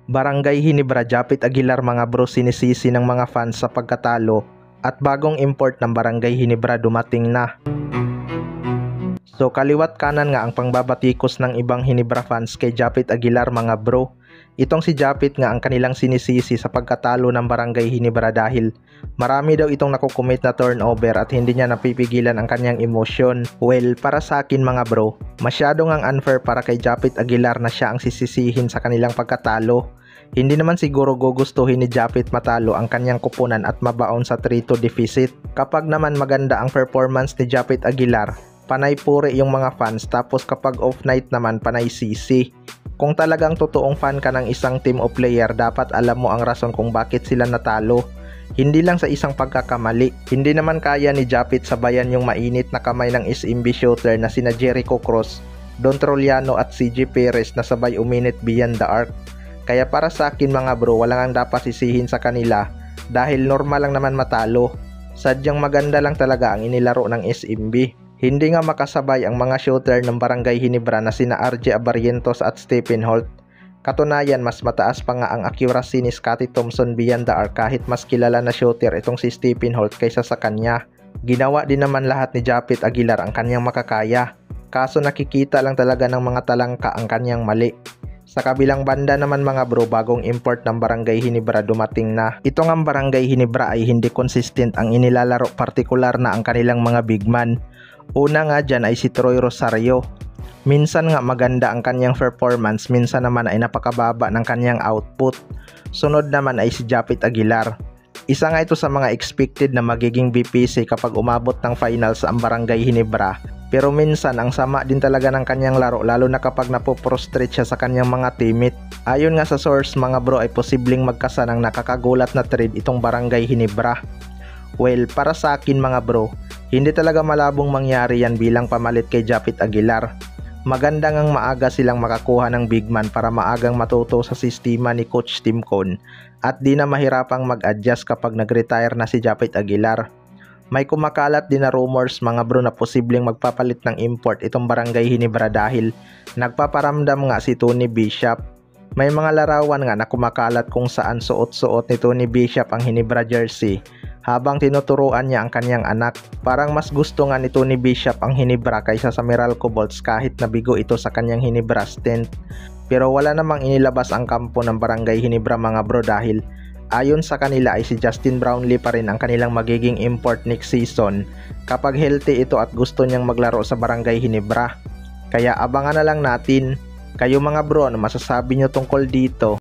Barangay Ginebra Japit Aguilar mga bro, sinisisi ng mga fans sa pagkatalo at bagong import ng Barangay Ginebra dumating na. So kaliwat kanan nga ang pangbabatikos ng ibang Ginebra fans kay Japit Aguilar mga bro. Itong si Japit nga ang kanilang sinisisi sa pagkatalo ng Barangay Ginebra dahil marami daw itong nakukumit na turnover at hindi niya napipigilan ang kanyang emosyon. Well, para sa akin mga bro, masyadong ang unfair para kay Japit Aguilar na siya ang sisisihin sa kanilang pagkatalo. Hindi naman siguro gugustuhin ni Japit matalo ang kanyang kupunan at mabaon sa 3-2 deficit. Kapag naman maganda ang performance ni Japit Aguilar, panay puri yung mga fans, tapos kapag off night naman panay sisi. Kung talagang totoong fan ka ng isang team o player, dapat alam mo ang rason kung bakit sila natalo. Hindi lang sa isang pagkakamali. Hindi naman kaya ni Japit sabayan yung mainit na kamay ng SMB shooter na sina Jericho Cruz, Don Troliano at CJ Perez na sabay uminit beyond the arc. Kaya para sa akin mga bro, wala nang dapat sisihin sa kanila dahil normal lang naman matalo. Sadyang maganda lang talaga ang inilaro ng SMB. Hindi nga makasabay ang mga shooter ng Barangay Ginebra na sina RJ Abarientos at Stephen Holt. Katunayan, mas mataas pa nga ang accuracy ni Scottie Thompson beyond the arc kahit mas kilala na shooter itong si Stephen Holt kaysa sa kanya. Ginawa din naman lahat ni Japit Aguilar ang kanyang makakaya. Kaso nakikita lang talaga ng mga talangka ang kanyang mali. Sa kabilang banda naman mga bro, bagong import ng Barangay Ginebra dumating na. Ito ngang Barangay Ginebra ay hindi consistent ang inilalaro, partikular na ang kanilang mga big man. Una nga dyan ay si Troy Rosario. Minsan nga maganda ang kanyang performance, minsan naman ay napakababa ng kanyang output. Sunod naman ay si Japit Aguilar. Isa nga ito sa mga expected na magiging BPC kapag umabot ng finals ang Barangay Ginebra. Pero minsan ang sama din talaga ng kanyang laro, lalo na kapag napoprostrate siya sa kanyang mga teammate. Ayon nga sa source mga bro, ay posibleng magkasa ng nakakagulat na trade itong Barangay Ginebra. Well, para sa akin mga bro, hindi talaga malabong mangyari yan bilang pamalit kay Japit Aguilar. Maganda ngang maaga silang makakuha ng big man para maagang matuto sa sistema ni Coach Tim Cone at di na mahirapang mag-adjust kapag nag-retire na si Japit Aguilar. May kumakalat din na rumors mga bro na posibleng magpapalit ng import itong Barangay Ginebra dahil nagpaparamdam nga si Tony Bishop. May mga larawan nga na kumakalat kung saan suot-suot ni Tony Bishop ang Ginebra jersey habang tinuturuan niya ang kanyang anak. Parang mas gusto nga ni Tony Bishop ang Ginebra kaysa sa Meralco Bolts kahit nabigo ito sa kanyang Ginebra stint. Pero wala namang inilabas ang kampo ng Barangay Ginebra mga bro dahil ayon sa kanila ay si Justin Brownlee pa rin ang kanilang magiging import next season kapag healthy ito at gusto niyang maglaro sa Barangay Ginebra. Kaya abangan na lang natin. Kayo mga bro, ano masasabi nyo tungkol dito?